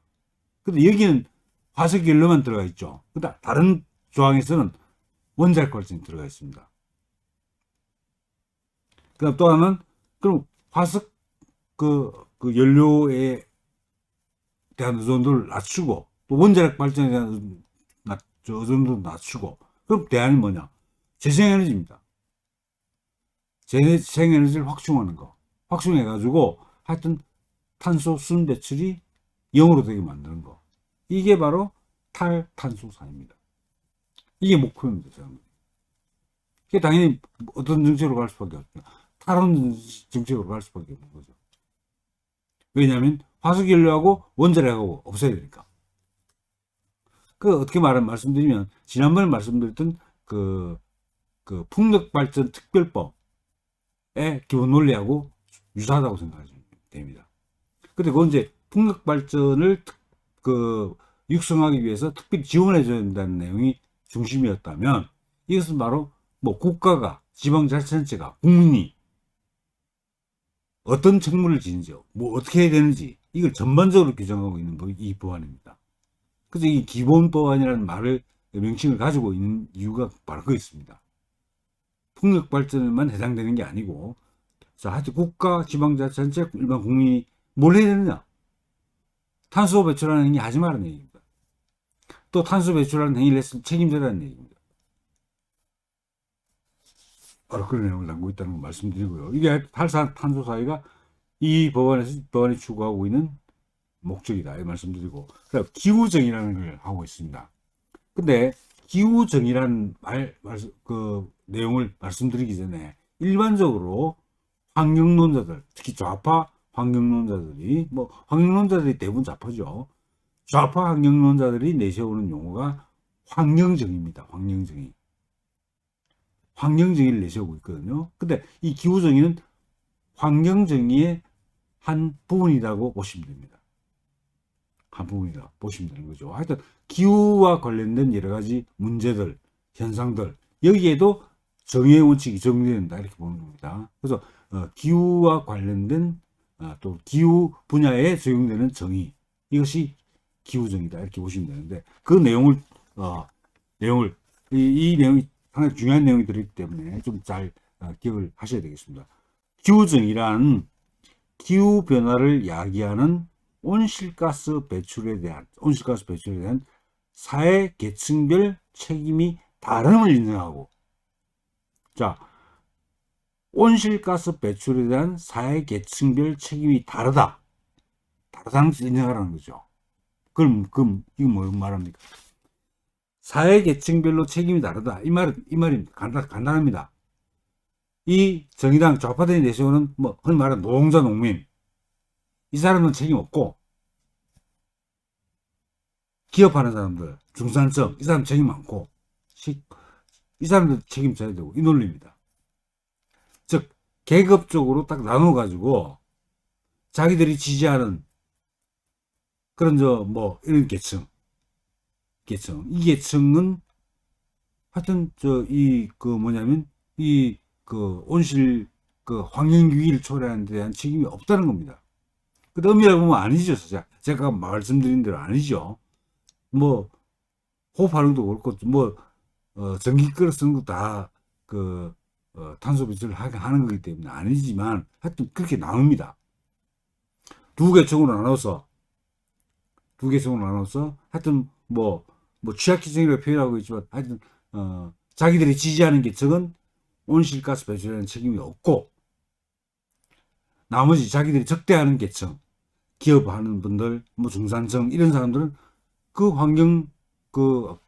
근데 여기는 화석연료만 들어가 있죠. 근데 다른 조항에서는 원자력 발전이 들어가 있습니다. 그다음 또 하나는 그럼 화석 그 연료에 대한 의존도를 낮추고 또 원자력 발전에 대한 의존도를 낮추고, 그럼 대안이 뭐냐? 재생에너지입니다. 재생에너지를 확충하는 거. 확충해가지고 하여튼 탄소 순배출이 0으로 되게 만드는 거. 이게 바로 탈탄소 사회입니다. 이게 목표입니다. 이게 당연히 어떤 정책으로 갈 수밖에 없죠. 탈원 정책으로 갈 수밖에 없는 거죠. 왜냐하면 화석연료하고 원자력하고 없애야 되니까. 어떻게 말씀드리면, 지난번에 말씀드렸던 그 풍력발전 특별법의 기본 논리하고 유사하다고 생각하시면 됩니다. 근데 그건 이제 풍력발전을 육성하기 위해서 특별히 지원해줘야 된다는 내용이 중심이었다면, 이것은 바로 뭐 국가가, 지방자치단체가, 국민이 어떤 책무를 지는지, 뭐 어떻게 해야 되는지, 이걸 전반적으로 규정하고 있는 이 법안입니다. 그래서 이 기본법안이라는 명칭을 가지고 있는 이유가 바로 그거 있습니다. 풍력발전에만 해당되는 게 아니고, 자, 하여튼 국가, 지방자치단체, 일반 국민이 뭘 해야 되느냐? 탄소 배출하는 행위 하지 말라는 얘기입니다. 또 탄소 배출하는 행위를 했으면 책임져라는 얘기입니다. 바로 그런 내용을 담고 있다는 걸 말씀드리고요. 이게 탈탄소 사회가 이 법안이 추구하고 있는 목적이다, 이 말씀드리고, 기후정의라는 걸 하고 있습니다. 근데 기후정의라는 내용을 말씀드리기 전에 일반적으로 환경론자들, 특히 좌파 환경론자들이, 환경론자들이 대부분 좌파죠. 좌파 환경론자들이 내세우는 용어가 환경정의입니다. 환경정의. 환경정의를 내세우고 있거든요. 근데 이 기후정의는 환경정의의 한 부분이라고 보시면 됩니다. 한 부분이라 보시면 되는 거죠. 하여튼 기후와 관련된 여러 가지 문제들, 현상들, 여기에도 정의의 원칙이 적용된다 이렇게 보는 겁니다. 그래서 기후와 관련된 또 기후 분야에 적용되는 정의, 이것이 기후정의다 이렇게 보시면 되는데, 그 내용을 이 내용이 상당히 중요한 내용이 들어있기 때문에 좀 잘 기억을 하셔야 되겠습니다. 기후정의란 기후 변화를 야기하는 온실가스 배출에 대한 사회 계층별 책임이 다름을 인정하고, 자, 온실가스 배출에 대한 사회 계층별 책임이 다르다는 것을 인정하라는 거죠. 그럼 이거 뭐 말합니까? 사회 계층별로 책임이 다르다. 이 말입니다. 간단합니다. 이 정의당 좌파들이 내세우는 뭐 흔히 말하는 노동자 농민, 이 사람은 책임 없고, 기업하는 사람들, 중산층, 이 사람 책임 많고, 이 사람들 책임져야 되고, 이 논리입니다. 즉 계급적으로 딱 나눠 가지고 자기들이 지지하는 그런 뭐 이런 계층 이 계층은 하여튼 뭐냐면 온실 환경 위기를 초래하는 데 대한 책임이 없다는 겁니다. 근데 엄밀하게 보면 아니죠. 제가 말씀드린 대로 아니죠. 뭐 호흡하는 것도 그렇고 뭐 전기 끌어 쓰는 것도 다 탄소 배출을 하는 거기 때문에 아니지만 하여튼 그렇게 나눕니다. 두 계층으로 나눠서 하여튼 뭐 취약계층이라고 표현하고 있지만 하여튼 자기들이 지지하는 계층은 온실가스 배출에 책임이 없고, 나머지 자기들이 적대하는 계층, 기업하는 분들, 뭐 중산층 이런 사람들은 그 환경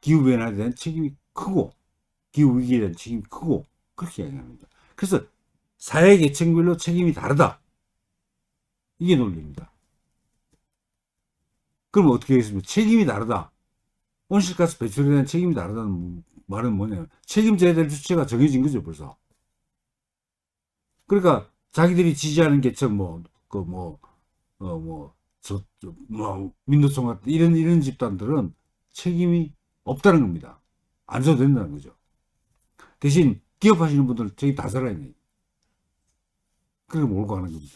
기후 변화에 대한 책임이 크고, 기후 위기에 대한 책임이 크고, 그렇게 이야기합니다. 그래서 사회 계층별로 책임이 다르다, 이게 논리입니다. 그럼 어떻게 하겠습니까? 책임이 다르다, 온실가스 배출에 대한 책임이 다르다는 말은 뭐냐면 책임져야 될 주체가 정해진 거죠, 벌써. 그러니까 자기들이 지지하는 계층 민노총 같은 이런 집단들은 책임이 없다는 겁니다. 안 져도 된다는 거죠. 대신 기업하시는 분들 책임 다 살아야 돼. 그렇게 몰고 가는 겁니다.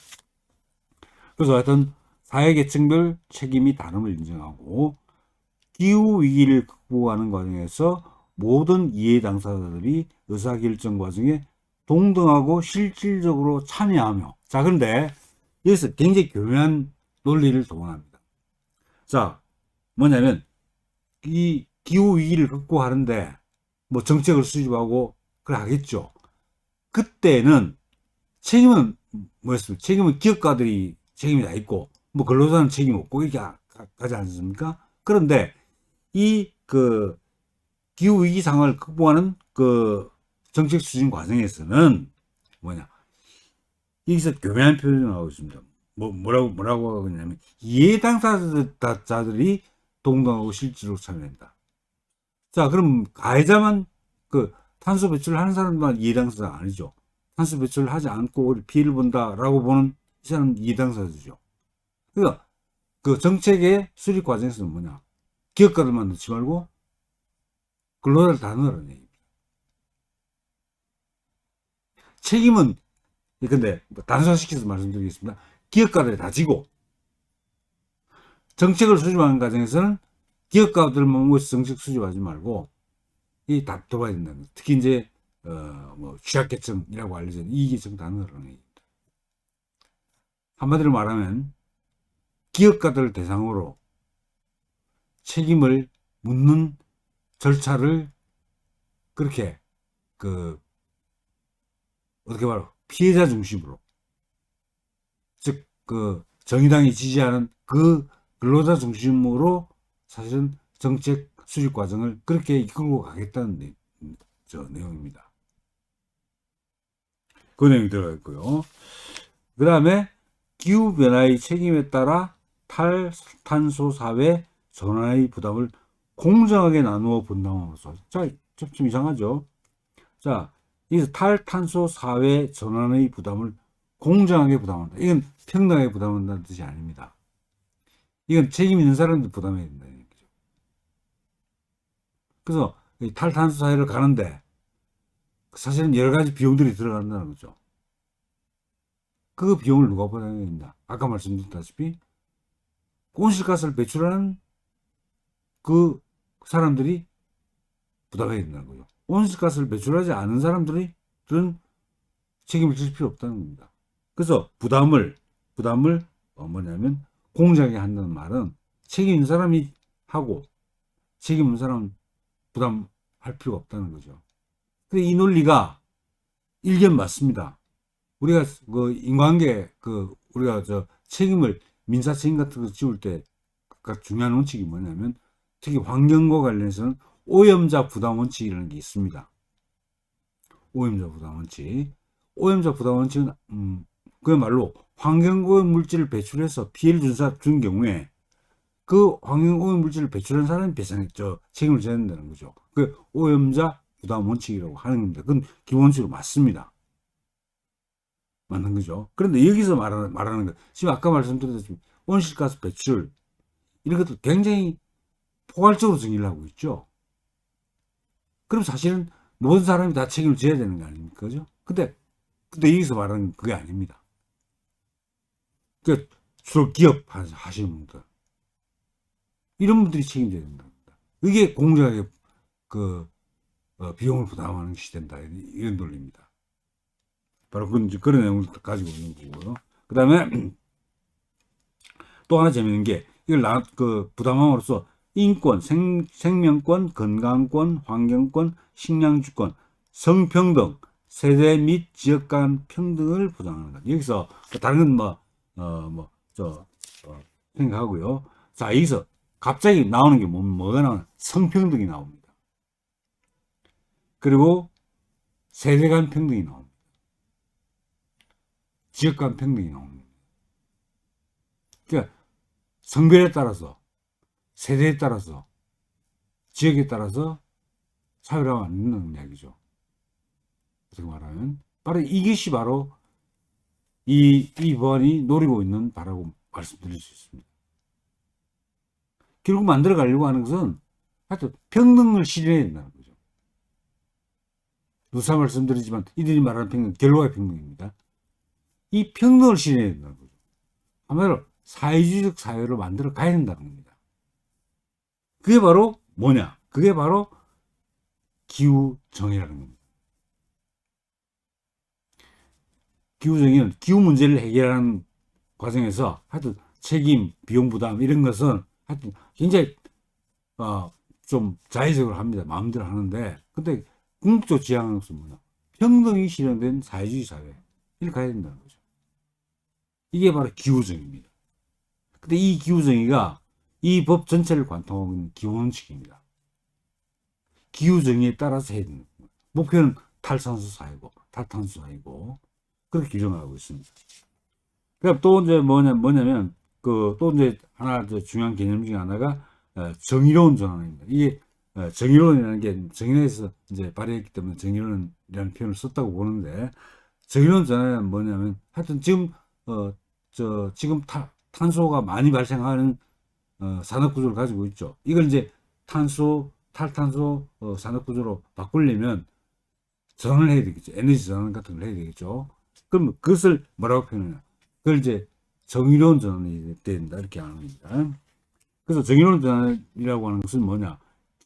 그래서 하여튼 사회계층별 책임이 다름을 인정하고, 기후위기를 극복하는 과정에서 모든 이해 당사자들이 의사결정 과정에 동등하고 실질적으로 참여하며, 자, 그런데 여기서 굉장히 교묘한 논리를 동원합니다. 자, 뭐냐면 이 기후위기를 극복하는데 뭐 정책을 수립하고 그래 하겠죠. 그때는 책임은 뭐였습니까? 책임은 기업가들이 책임이 다 있고, 뭐 근로자는 책임 없고 이렇게 가지 않습니까? 그런데 이 기후 위기 상황을 극복하는 정책 추진 과정에서는 뭐냐, 여기서 교묘한 표현을 하고 있습니다. 뭐라고 하고 있냐면 이해 당사자들이 동등하고 실질적으로 참여한다. 자, 그럼 가해자만 탄소 배출을 하는 사람만 이해 당사자가 아니죠. 탄소 배출을 하지 않고 피해를 본다라고 보는 이 사람은 이해 당사자죠. 그러니까 정책의 수립 과정에서는 뭐냐, 기업가들만 넣지 말고 근로자를 다 넣으라는 얘기입니다. 책임은, 근데 단순화시켜서 말씀드리겠습니다. 기업가들이 다 지고, 정책을 수립하는 과정에서는 기업가들만 모여서 정책 수립하지 말고 다 도와야 된다는 거예요. 특히 이제 취약계층이라고 알려진 이 계층 다 넣으라는 얘기입니다. 한마디로 말하면 기업가들 대상으로 책임을 묻는 절차를 그렇게 어떻게 말하고 피해자 중심으로, 즉 정의당이 지지하는 근로자 중심으로 사실은 정책 수립 과정을 그렇게 이끌고 가겠다는 내용입니다. 그 내용이 들어가 있고요. 그 다음에 기후변화의 책임에 따라 탈탄소 사회 전환의 부담을 공정하게 나누어 분담하면서, 자, 좀 이상하죠. 자, 이 탈탄소 사회 전환의 부담을 공정하게 부담한다. 이건 평등하게 부담한다는 뜻이 아닙니다. 이건 책임 있는 사람들 부담해야 된다. 그래서 이 탈탄소 사회를 가는데 사실은 여러 가지 비용들이 들어간다는 거죠. 그 비용을 누가 부담해야 된다. 아까 말씀드렸다시피 온실가스를 배출하는 그 사람들이 부담해야 된다는 거죠. 온실가스를 배출하지 않은 사람들은 책임을 질 필요 없다는 겁니다. 그래서 부담을 뭐냐면 공정하게 한다는 말은 책임 있는 사람이 하고 책임 없는 사람은 부담할 필요가 없다는 거죠. 근데 이 논리가 일견 맞습니다. 우리가 그 인과관계 우리가 책임을 민사 책임 같은 거 지울 때 중요한 원칙이 뭐냐면 특히 환경과 관련해서는 오염자 부담 원칙이라는 게 있습니다. 오염자 부담 원칙. 오염자 부담 원칙은 그야말로 환경오염 물질을 배출해서 피해를 준 경우에 그 환경오염 물질을 배출한 사람이 책임을 져야 된다는 거죠. 그 오염자 부담 원칙이라고 하는 겁니다. 그건 기본적으로 맞습니다. 맞는 거죠. 그런데 여기서 말하는 거, 지금 아까 말씀드렸듯이 온실가스 배출, 이런 것도 굉장히 포괄적으로 정의를 하고 있죠. 그럼 사실은 모든 사람이 다 책임을 져야 되는 거 아닙니까? 그죠? 근데 여기서 말하는 건 그게 아닙니다. 그러니까 주로 기업 하시는 분들, 이런 분들이 책임져야 된다. 이게 공정하게 비용을 부담하는 것이 된다. 이런 논리입니다. 바로 그런 내용을 가지고 있는 거고요. 그 다음에 또 하나 재밌는 게 이걸 부담함으로써 인권, 생명권, 건강권, 환경권, 식량주권, 성평등, 세대 및 지역 간 평등을 보장하는 것. 여기서 다른 건 생각하고요. 자, 여기서 갑자기 나오는 게 뭐가 나오나? 성평등이 나옵니다. 그리고 세대 간 평등이 나옵니다. 지역 간 평등이 나옵니다. 그러니까 성별에 따라서, 세대에 따라서, 지역에 따라서 사회를 하면 안 된다는 이야기죠. 어떻게 말하면 바로 이것이 바로 이 법안이 노리고 있는 바라고 말씀드릴 수 있습니다. 결국 만들어 가려고 하는 것은 하여튼 평등을 실현해야 된다는 거죠. 누차 말씀드리지만 이들이 말하는 평등, 결과의 평등입니다. 이 평등을 실현해야 된다는 거죠. 한마디로 사회주의적 사회로 만들어 가야 된다는 겁니다. 그게 바로 뭐냐? 그게 바로 기후정의라는 겁니다. 기후정의는 기후 문제를 해결하는 과정에서 하여튼 책임, 비용 부담 이런 것은 하여튼 굉장히 좀 자의적으로 합니다. 마음대로 하는데 근데 궁극적 지향은 뭐냐? 평등이 실현된 사회주의 사회 이렇게 가야 된다는 거죠. 이게 바로 기후정의입니다. 근데 이 기후정의가 이 법 전체를 관통하고 있는 기본원칙입니다. 기후정의에 따라서 해야 되는 거예요. 목표는 탈탄소 사회고 그렇게 규정하고 있습니다. 그럼 또 이제 뭐냐면 또 이제 하나 중요한 개념 중에 하나가 정의로운 전환입니다. 이게 정의론이라는 게 정의론에서 이제 발휘했기 때문에 정의론이라는 표현을 썼다고 보는데 정의로운 전환은 뭐냐면 하여튼 지금 지금 탄소가 많이 발생하는 산업 구조를 가지고 있죠. 이걸 이제 탈탄소 산업 구조로 바꾸려면 전환을 해야 되겠죠. 에너지 전환 같은 걸 해야 되겠죠. 그럼 그것을 뭐라고 표현하냐? 그걸 이제 정의로운 전환이 된다 이렇게 하는 겁니다. 그래서 정의로운 전환이라고 하는 것은 뭐냐?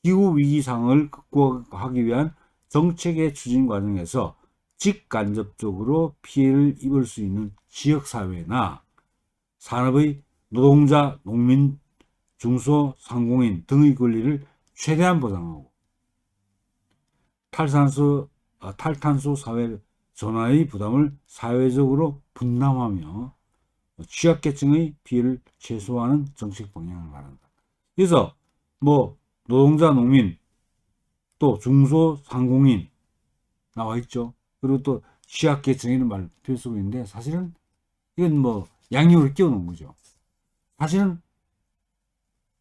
기후 위기 상황을 극복하기 위한 정책의 추진 과정에서 직간접적으로 피해를 입을 수 있는 지역 사회나 산업의 노동자, 농민, 중소상공인 등의 권리를 최대한 보장하고 탈탄소 사회 전환의 부담을 사회적으로 분담하며 취약계층의 피해를 최소화하는 정책 방향을 말한다. 그래서 노동자, 농민, 또 중소상공인 나와 있죠. 그리고 또 취약계층이라는 말 표현 쓰고 있는데 사실은 이건 양육을 끼워놓은 거죠. 사실은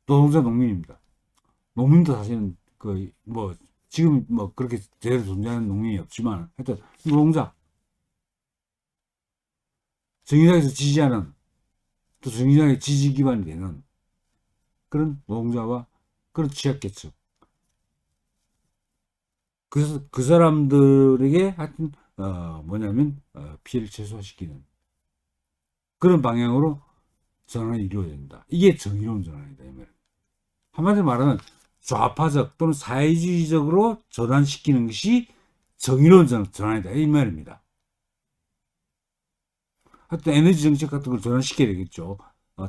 노동자, 농민입니다. 농민도 사실은 지금 뭐 그렇게 제대로 존재하는 농민이 없지만 하여튼 노동자, 정의당에서 지지하는, 또 정의당의 지지 기반이 되는 그런 노동자와 그런 취약계층, 그래서 그 사람들에게 하여튼 뭐냐면 피해를 최소화시키는 그런 방향으로 전환이 이루어진다. 이게 정의로운 전환이다 이 말이에요. 한마디로 말하면 좌파적 또는 사회주의적으로 전환시키는 것이 정의로운 전환이다 이 말입니다. 하여튼 에너지 정책 같은 걸 전환시켜야 되겠죠.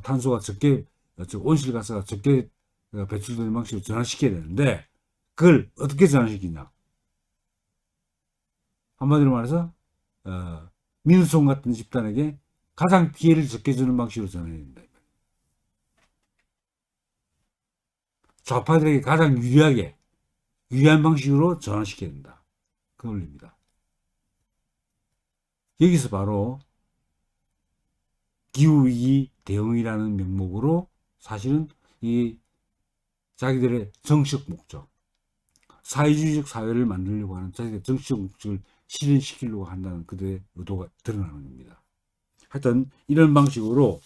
탄소가 적게, 온실가스가 적게 배출되는 방식으로 전환시켜야 되는데 그걸 어떻게 전환시키냐. 한마디로 말해서 민우송 같은 집단에게 가장 피해를 적게 주는 방식으로 전환해야 된다. 좌파들에게 가장 유리한 방식으로 전환시켜야 된다. 그 논리입니다. 여기서 바로 기후위기 대응이라는 명목으로 사실은 이 자기들의 정치적 목적, 사회주의적 사회를 만들려고 하는 자기들의 정치적 목적을 실현시키려고 한다는 그들의 의도가 드러나는 겁니다. 하여튼 이런 방식으로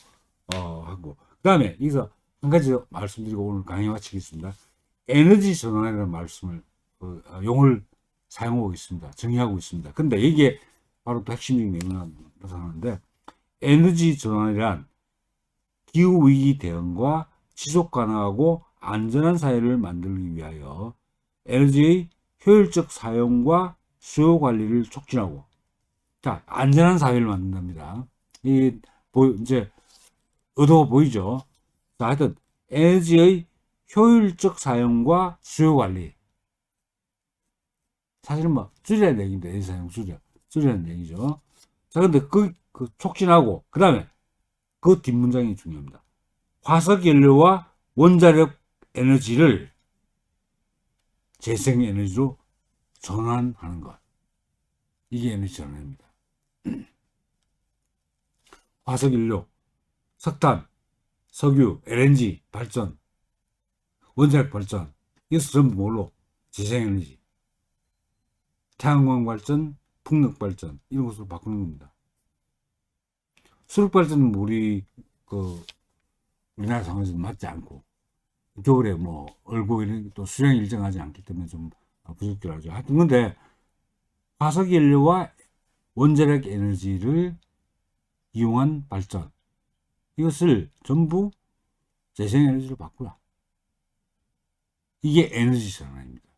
하고, 그 다음에 여기서 한 가지 말씀드리고 오늘 강의 마치겠습니다. 에너지 전환이라는 말씀을 용어를 사용하고 있습니다. 정의하고 있습니다. 근데 이게 바로 또 핵심적인 내용을 나타나는데, 에너지 전환이란 기후위기 대응과 지속 가능하고 안전한 사회를 만들기 위하여 에너지의 효율적 사용과 수요 관리를 촉진하고, 자, 안전한 사회를 만든답니다. 이제 의도가 보이죠? 자, 하여튼 에너지의 효율적 사용과 수요 관리, 사실은 뭐 줄이라는 얘기입니다. 에너지 사용 줄이라는 얘기죠. 자, 근데 그 촉진하고, 그 다음에 그 뒷문장이 중요합니다. 화석연료와 원자력 에너지를 재생에너지로 전환하는 것. 이게 에너지 전환입니다. 화석연료, 석탄, 석유, LNG 발전, 원자력 발전, 이것을 전부 뭘로? 재생에너지. 태양광 발전, 풍력 발전, 이런 것으로 바꾸는 겁니다. 수력 발전은 우리나라 상황에서 맞지 않고, 겨울에 뭐, 얼고 이런 또 수량이 일정하지 않기 때문에 좀 부족기로 하죠. 하여튼, 근데, 화석연료와 원자력 에너지를 이용한 발전, 이것을 전부 재생에너지로 바꾸라. 이게 에너지 전환입니다.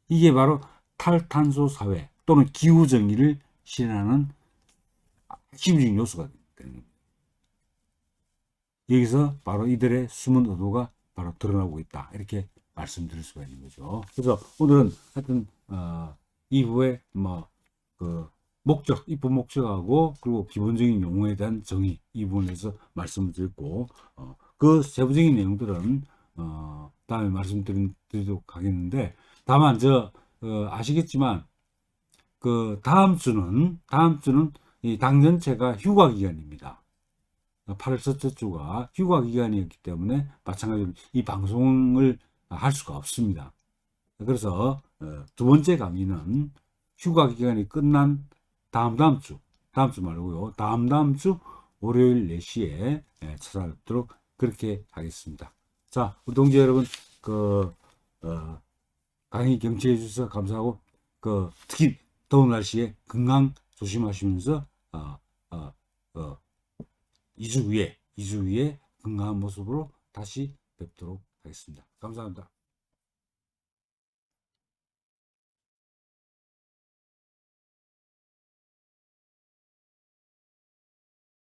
이게 바로 탈탄소 사회 또는 기후정의를 실현하는 핵심적인 요소가 되는 겁니다. 여기서 바로 이들의 숨은 의도가 바로 드러나고 있다. 이렇게 말씀드릴 수가 있는 거죠. 그래서 오늘은 하여튼 2부의 목적, 입법 목적하고 그리고 기본적인 용어에 대한 정의 이 부분에서 말씀을 드렸고 그 세부적인 내용들은 다음에 말씀드리도록 하겠는데, 다만 아시겠지만 그 다음 주는 이 당 전체가 휴가 기간입니다. 8월 첫째 주가 휴가 기간이었기 때문에 마찬가지로 이 방송을 할 수가 없습니다. 그래서 두 번째 강의는 휴가 기간이 끝난 다음 주 말고요. 다음 주 월요일 4시에 찾아뵙도록 그렇게 하겠습니다. 자, 우리 동지 여러분, 강의 경청해 주셔서 감사하고, 특히 더운 날씨에 건강 조심하시면서 2주 후에 건강한 모습으로 다시 뵙도록 하겠습니다. 감사합니다.